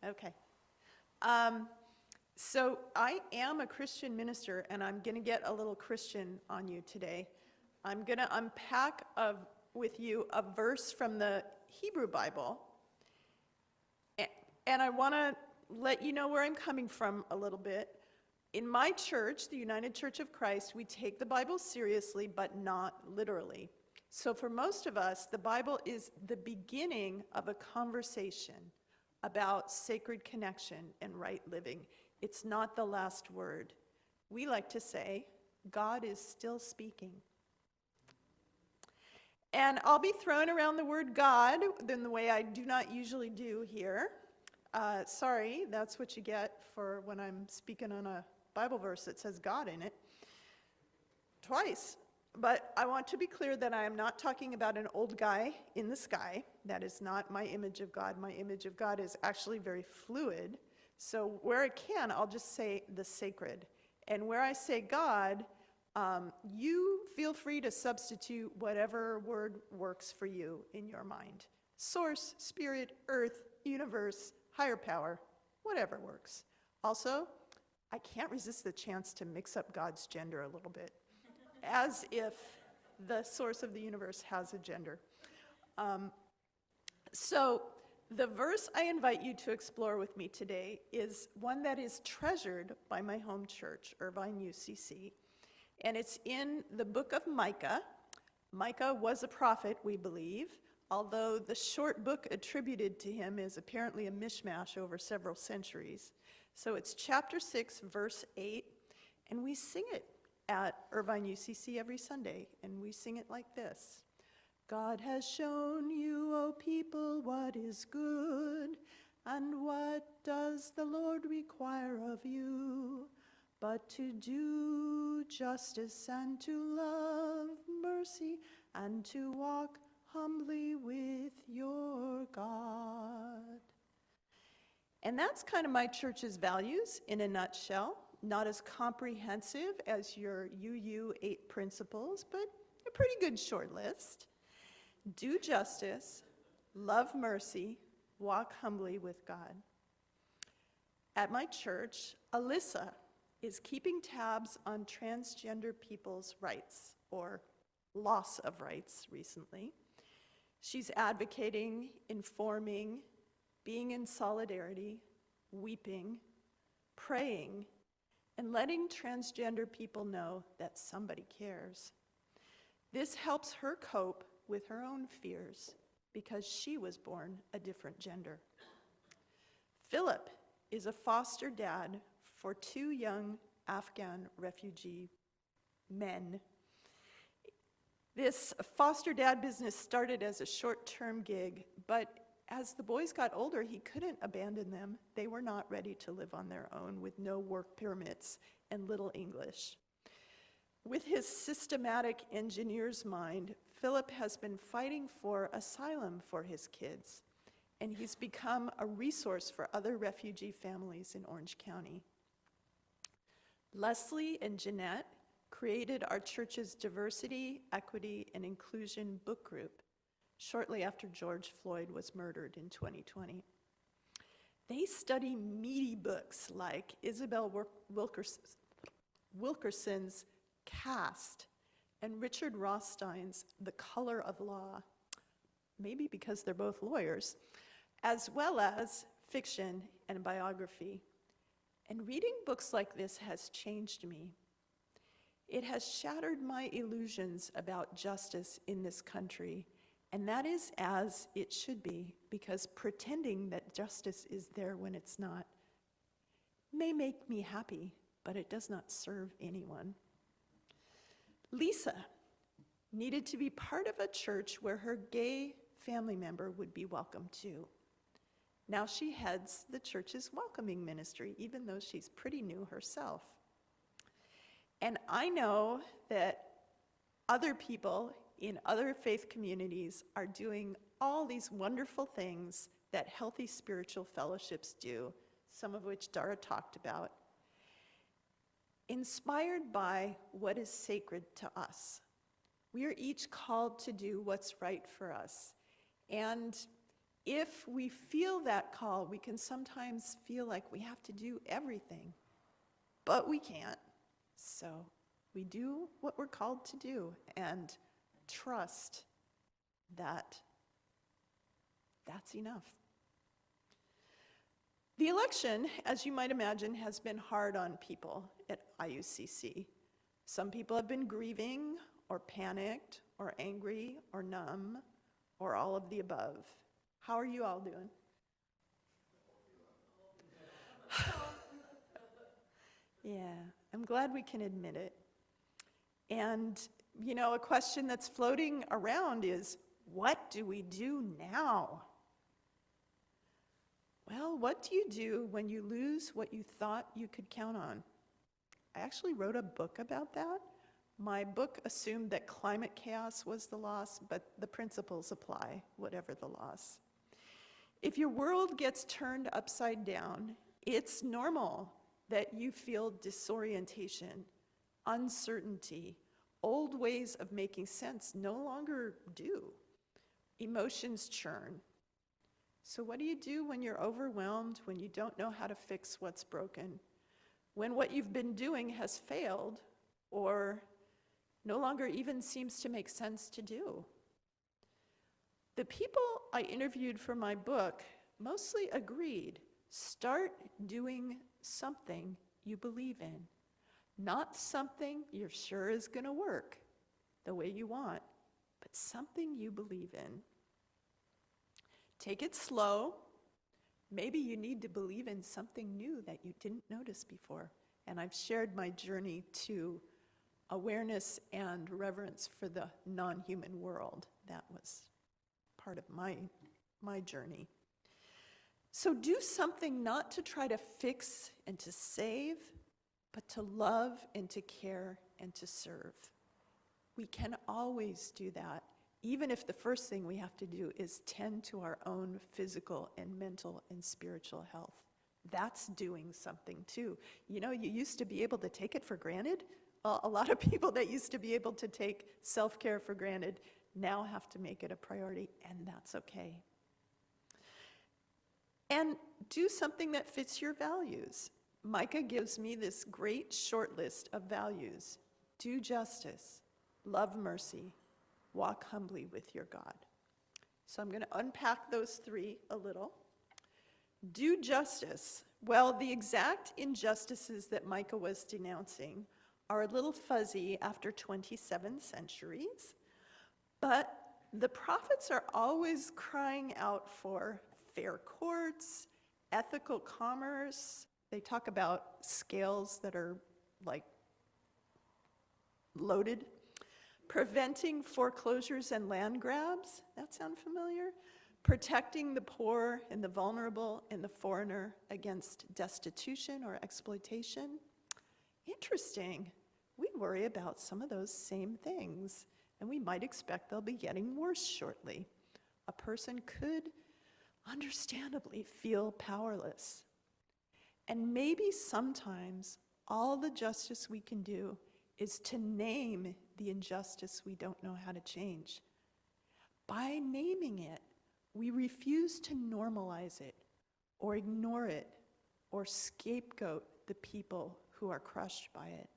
Okay. So I am a Christian minister, and I'm going to get a little Christian on you today. I'm going to unpack with you a verse from the Hebrew Bible, and I want to let you know where I'm coming from a little bit. In my church, the United Church of Christ, we take the Bible seriously, but not literally. So for most of us, the Bible is the beginning of a conversation about sacred connection and right living. It's not the last word. We like to say, God is still speaking. And I'll be throwing around the word God in the way I do not usually do here. Sorry, that's what you get for when I'm speaking on a Bible verse that says God in it. Twice. But I want to be clear that I am not talking about an old guy in the sky. That is not my image of God. My image of God is actually very fluid. So where I can, I'll just say the sacred. And where I say God, you feel free to substitute whatever word works for you in your mind. Source, spirit, earth, universe, higher power, whatever works. Also, I can't resist the chance to mix up God's gender a little bit, as if the source of the universe has a gender. So the verse I invite you to explore with me today is one that is treasured by my home church, Irvine UCC, and it's in the book of Micah. Micah was a prophet, we believe, although the short book attributed to him is apparently a mishmash over several centuries. So it's chapter 6, verse 8, and we sing it at Irvine UCC every Sunday, and we sing it like this. God has shown you, O people, what is good, and what does the Lord require of you, but to do justice and to love mercy and to walk humbly with your God. And that's kind of my church's values in a nutshell. Not as comprehensive as your UU 8 principles, but a pretty good short list. Do justice, love mercy, walk humbly with God. At my church, Alyssa is keeping tabs on transgender people's rights, or loss of rights recently. She's advocating, informing, being in solidarity, weeping, praying, and letting transgender people know that somebody cares. This helps her cope with her own fears because she was born a different gender. Philip is a foster dad for 2 young Afghan refugee men. This foster dad business started as a short-term gig, but as the boys got older, he couldn't abandon them. They were not ready to live on their own with no work permits and little English. With his systematic engineer's mind, Philip has been fighting for asylum for his kids, and he's become a resource for other refugee families in Orange County. Leslie and Jeanette created our church's Diversity, Equity, and Inclusion book group shortly after George Floyd was murdered in 2020. They study meaty books like Isabel Wilkerson's Caste and Richard Rothstein's The Color of Law, maybe because they're both lawyers, as well as fiction and biography. And reading books like this has changed me. It has shattered my illusions about justice in this country, and that is as it should be, because pretending that justice is there when it's not may make me happy, but it does not serve anyone. Lisa needed to be part of a church where her gay family member would be welcome too. Now she heads the church's welcoming ministry, even though she's pretty new herself. And I know that other people in other faith communities are doing all these wonderful things that healthy spiritual fellowships do, some of which Dara talked about, inspired by what is sacred to us. We are each called to do what's right for us. And If we feel that call, we can sometimes feel like we have to do everything, but we can't. So we do what we're called to do and trust that that's enough. The election, as you might imagine, has been hard on people at IUCC. Some people have been grieving or panicked or angry or numb or all of the above. How are you all doing? Yeah, I'm glad we can admit it. And, you know, a question that's floating around is, what do we do now? Well, what do you do when you lose what you thought you could count on? I actually wrote a book about that. My book assumed that climate chaos was the loss, but the principles apply, whatever the loss. If your world gets turned upside down, it's normal that you feel disorientation, uncertainty, old ways of making sense no longer do. Emotions churn. So what do you do when you're overwhelmed, when you don't know how to fix what's broken, when what you've been doing has failed or no longer even seems to make sense to do? The people I interviewed for my book mostly agreed, start doing something you believe in, not something you're sure is going to work the way you want, but something you believe in. Take it slow. Maybe you need to believe in something new that you didn't notice before. And I've shared my journey to awareness and reverence for the non-human world. That was part of my journey. So do something not to try to fix and to save, but to love and to care and to serve. We can always do that, even if the first thing we have to do is tend to our own physical and mental and spiritual health. That's doing something too. You know, you used to be able to take it for granted. Well, a lot of people that used to be able to take self-care for granted now have to make it a priority, and that's okay. And do something that fits your values. Micah gives me this great short list of values. Do justice, love mercy, walk humbly with your God. So I'm going to unpack those three a little. Do justice. Well, the exact injustices that Micah was denouncing are a little fuzzy after 27 centuries, but the prophets are always crying out for fair courts, ethical commerce. They talk about scales that are like loaded, preventing foreclosures and land grabs. That sound familiar? Protecting the poor and the vulnerable and the foreigner against destitution or exploitation. Interesting. We worry about some of those same things, and we might expect they'll be getting worse shortly. A person could understandably feel powerless. And maybe sometimes all the justice we can do is to name the injustice we don't know how to change. By naming it, we refuse to normalize it or ignore it or scapegoat the people who are crushed by it.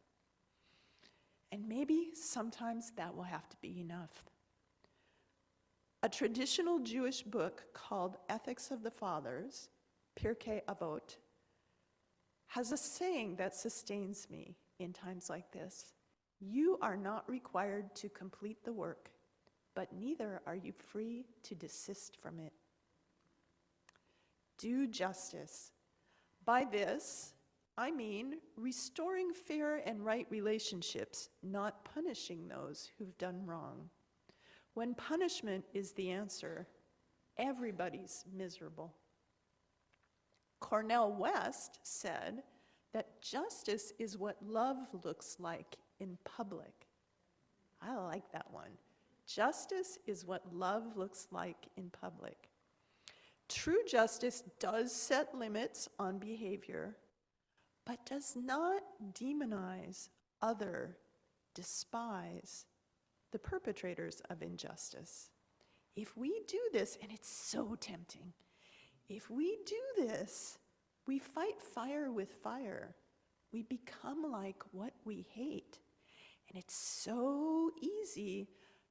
And maybe sometimes that will have to be enough. A traditional Jewish book called Ethics of the Fathers, Pirkei Avot, has a saying that sustains me in times like this. You are not required to complete the work, but neither are you free to desist from it. Do justice. By this, I mean restoring fair and right relationships, not punishing those who've done wrong. When punishment is the answer, everybody's miserable. Cornel West said that justice is what love looks like in public. I like that one. Justice is what love looks like in public. True justice does set limits on behavior, but does not demonize, despise the perpetrators of injustice. If we do this, and it's so tempting, if we do this, we fight fire with fire. We become like what we hate. And it's so easy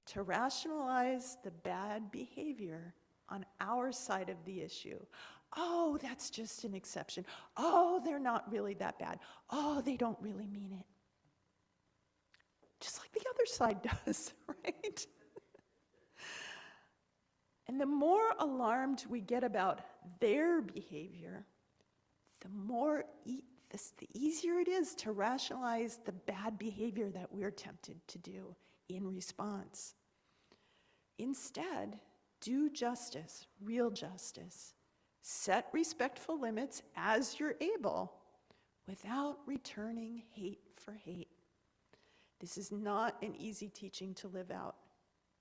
to rationalize the bad behavior on our side of the issue. Oh, that's just an exception. Oh, they're not really that bad. Oh, they don't really mean it. Just like the other side does, right? And the more alarmed we get about their behavior, the easier it is to rationalize the bad behavior that we're tempted to do in response. Instead, do justice, real justice. Set respectful limits as you're able without returning hate for hate. This is not an easy teaching to live out,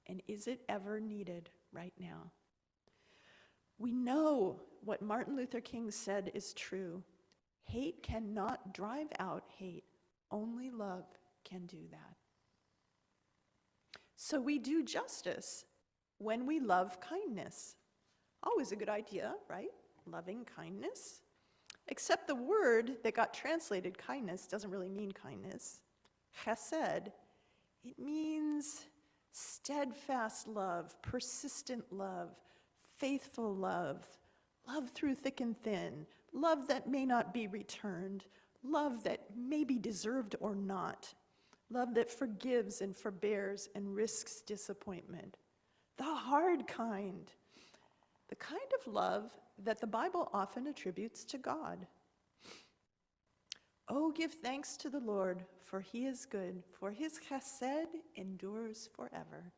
and is it ever needed right now? We know what Martin Luther King said is true. Hate cannot drive out hate. Only love can do that. So we do justice when we love kindness. Always a good idea, right? Loving kindness. Except the word that got translated kindness doesn't really mean kindness. Chesed, it means steadfast love, persistent love, faithful love, love through thick and thin, love that may not be returned, love that may be deserved or not, love that forgives and forbears and risks disappointment. The hard kind, the kind of love that the Bible often attributes to God. Oh, give thanks to the Lord, for he is good, for his chesed endures forever,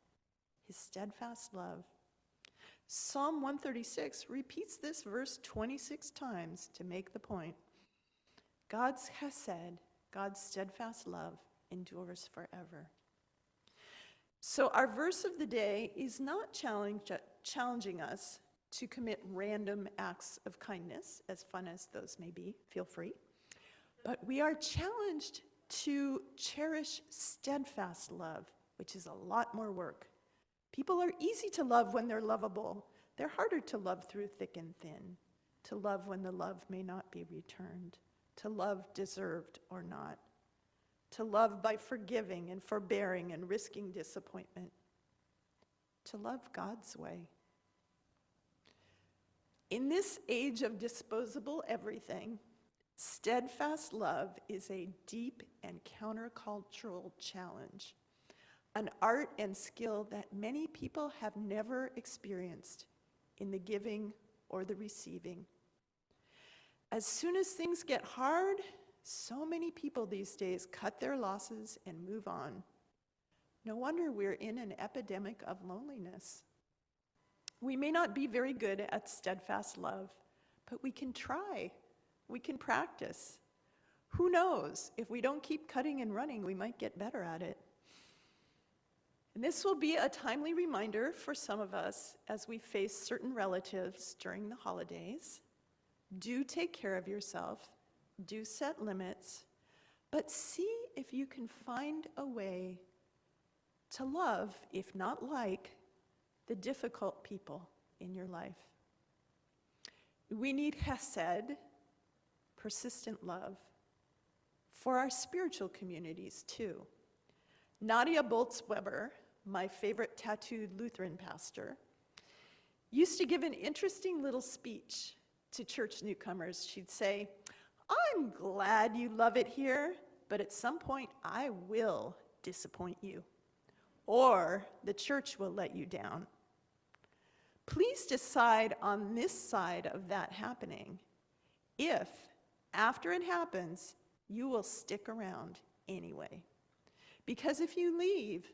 his steadfast love. Psalm 136 repeats this verse 26 times to make the point. God's chesed, God's steadfast love, endures forever. So our verse of the day is not challenging us to commit random acts of kindness, as fun as those may be, feel free. But we are challenged to cherish steadfast love, which is a lot more work. People are easy to love when they're lovable. They're harder to love through thick and thin, to love when the love may not be returned, to love deserved or not, to love by forgiving and forbearing and risking disappointment, to love God's way. In this age of disposable everything, steadfast love is a deep and countercultural challenge, an art and skill that many people have never experienced in the giving or the receiving. As soon as things get hard, so many people these days cut their losses and move on. No wonder we're in an epidemic of loneliness. We may not be very good at steadfast love, but we can try. We can practice. Who knows? If we don't keep cutting and running, we might get better at it. And this will be a timely reminder for some of us as we face certain relatives during the holidays. Do take care of yourself. Do set limits. But see if you can find a way to love, if not like, the difficult people in your life. We need chesed, persistent love, for our spiritual communities too. Nadia Bolz-Weber, my favorite tattooed Lutheran pastor, used to give an interesting little speech to church newcomers. She'd say, "I'm glad you love it here, but at some point I will disappoint you, or the church will let you down. Please decide on this side of that happening if, after it happens, you will stick around anyway. Because if you leave,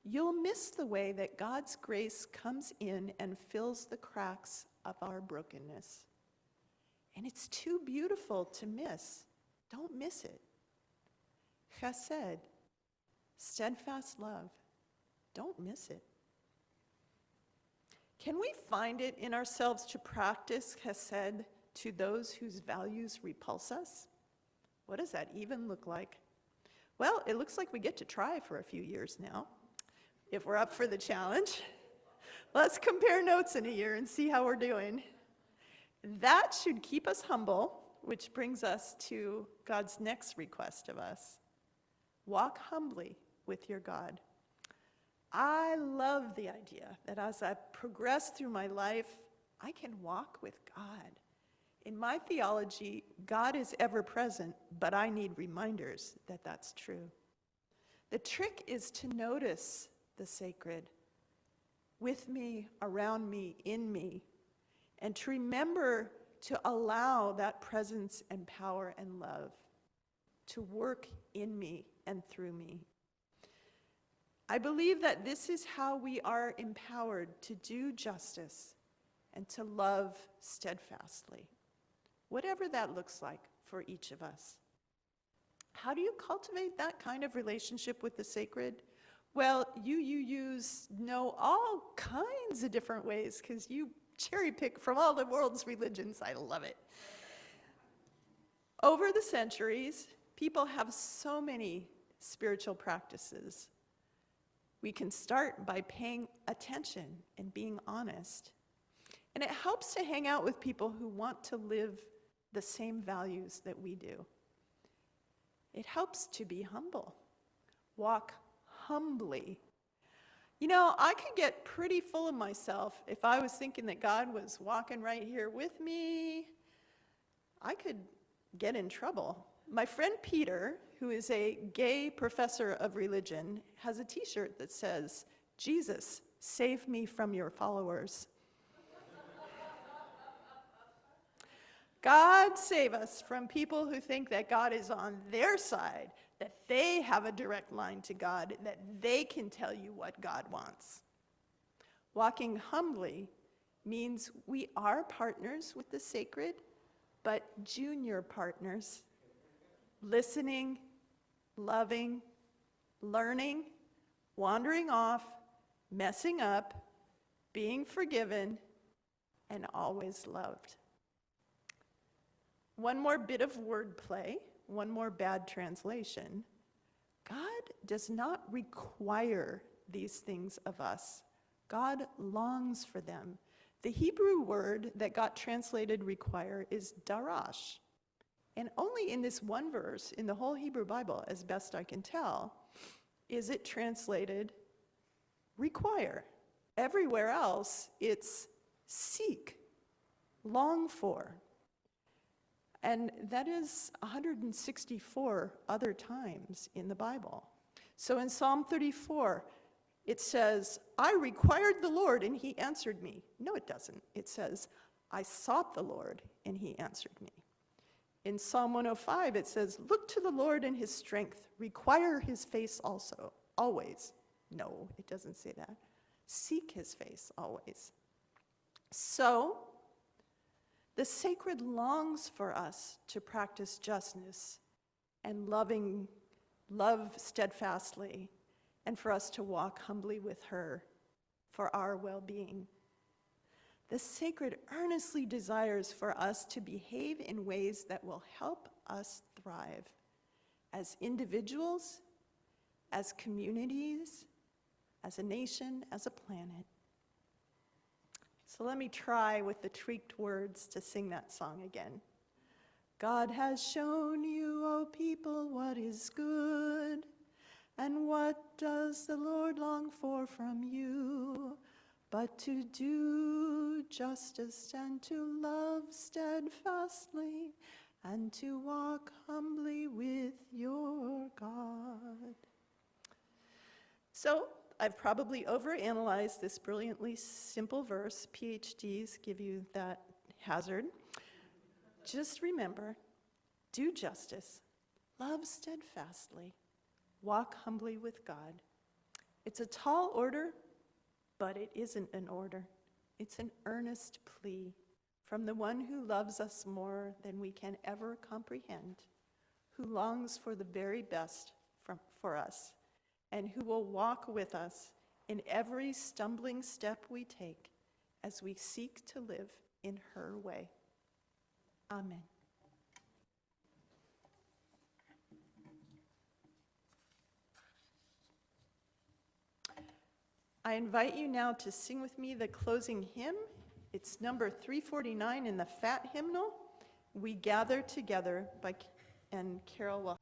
you'll miss the way that God's grace comes in and fills the cracks of our brokenness. And it's too beautiful to miss. Don't miss it. Chesed, steadfast love. Don't miss it." Can we find it in ourselves to practice chesed to those whose values repulse us? What does that even look like? Well, it looks like we get to try for a few years now, if we're up for the challenge. Let's compare notes in a year and see how we're doing. That should keep us humble, which brings us to God's next request of us. Walk humbly with your God. I love the idea that as I progress through my life, I can walk with God. In my theology, God is ever present, but I need reminders that that's true. The trick is to notice the sacred with me, around me, in me, and to remember to allow that presence and power and love to work in me and through me. I believe that this is how we are empowered to do justice and to love steadfastly, whatever that looks like for each of us. How do you cultivate that kind of relationship with the sacred? Well, UUUs know all kinds of different ways because you cherry pick from all the world's religions. I love it. Over the centuries, people have so many spiritual practices. We can start by paying attention and being honest. And it helps to hang out with people who want to live the same values that we do. It helps to be humble. Walk humbly. You know, I could get pretty full of myself if I was thinking that God was walking right here with me. I could get in trouble. My friend Peter, who is a gay professor of religion, has a t-shirt that says, "Jesus, save me from your followers." God save us from people who think that God is on their side, that they have a direct line to God, that they can tell you what God wants. Walking humbly means we are partners with the sacred, but junior partners, listening, loving, learning, wandering off, messing up, being forgiven, and always loved. One more bit of wordplay, one more bad translation. God does not require these things of us. God longs for them. The Hebrew word that got translated require is darash. And only in this one verse in the whole Hebrew Bible, as best I can tell, is it translated require. Everywhere else, it's seek, long for. And that is 164 other times in the Bible. So in Psalm 34, it says, "I required the Lord and he answered me." No, it doesn't. It says, "I sought the Lord and he answered me." In Psalm 105, it says, "Look to the Lord in his strength, require his face also, always." No, it doesn't say that. Seek his face always. So, the sacred longs for us to practice justness and love steadfastly, and for us to walk humbly with her for our well-being. The sacred earnestly desires for us to behave in ways that will help us thrive as individuals, as communities, as a nation, as a planet. So let me try with the tweaked words to sing that song again. God has shown you, O people, what is good, and what does the Lord long for from you, but to do justice and to love steadfastly, and to walk humbly with your God. So, I've probably overanalyzed this brilliantly simple verse. PhDs give you that hazard. Just remember, do justice, love steadfastly, walk humbly with God. It's a tall order, but it isn't an order. It's an earnest plea from the one who loves us more than we can ever comprehend, who longs for the very best for us, and who will walk with us in every stumbling step we take as we seek to live in her way. Amen. I invite you now to sing with me the closing hymn. It's number 349 in the Fat Hymnal, We Gather Together, and Carol will